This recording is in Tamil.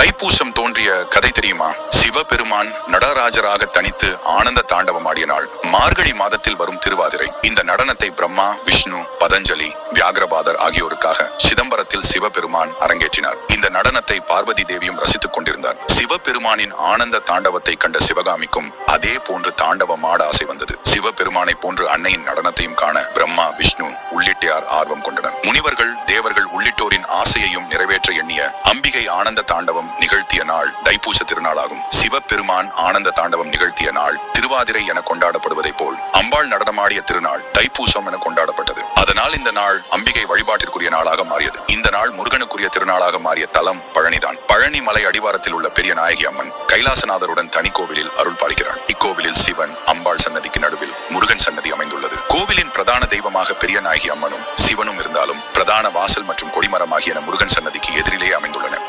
தைப்பூசம் தோன்றிய கதை தெரியுமா? சிவபெருமான் நடராஜராக தனித்து ஆனந்த தாண்டவம் ஆடிய நாள் மார்கழி மாதத்தில் வரும் திருவாதிரை. இந்த நடனத்தை பிரம்மா, விஷ்ணு, பதஞ்சலி, வியாகிரபாதர் ஆகியோருக்காக சிதம்பரத்தில் சிவபெருமான் அரங்கேற்றினார். இந்த நடனத்தை பார்வதி தேவியும் ரசித்துக் கொண்டிருந்தார். சிவபெருமானின் ஆனந்த தாண்டவத்தை கண்ட சிவகாமிக்கும் அதே போன்று தாண்டவம் ஆட ஆசை வந்தது. சிவபெருமானை போன்று அன்னையின் நடனத்தையும் காண பிரம்மா, விஷ்ணு உள்ளிட்டோர் ஆர்வம் கொண்டனர். முனிவர்கள், தேவர்கள் உள்ளிட்டோரின் ஆசையையும் நிறைவேற்ற எண்ணிய அம்பிகை ஆனந்த தாண்டவம் நிகழ்த்திய நாள் தைப்பூச திருநாளாகும். சிவபெருமான் ஆனந்த தாண்டவம் நிகழ்த்திய நாள் திருவாதிரை என கொண்டாடப்படுவதை போல் அம்பாள் நடனமாடிய திருநாள் தைப்பூசம் என கொண்டாடப்பட்டது. அதனால் இந்த நாள் அம்பிகை வழிபாட்டிற்குரிய நாளாக மாறியது. இந்த நாள் முருகனுக்குரிய திருநாளாக மாறிய தலம் பழனிதான். பழனி மலை அடிவாரத்தில் உள்ள பெரிய நாயகி அம்மன் கைலாசநாதருடன் தனி கோவிலில் அருள் பாலிக்கிறாள். இக்கோவிலில் சிவன், அம்பாள் சன்னதிக்கு நடுவில் முருகன் சன்னதி அமைந்துள்ளது. கோவிலின் பிரதான தெய்வமாக பெரிய நாயகி அம்மனும் சிவனும் இருந்தாலும் பிரதான வாசல் மற்றும் கொடிமரம் ஆகியன முருகன் சன்னதிக்கு எதிரிலேயே அமைந்துள்ளன.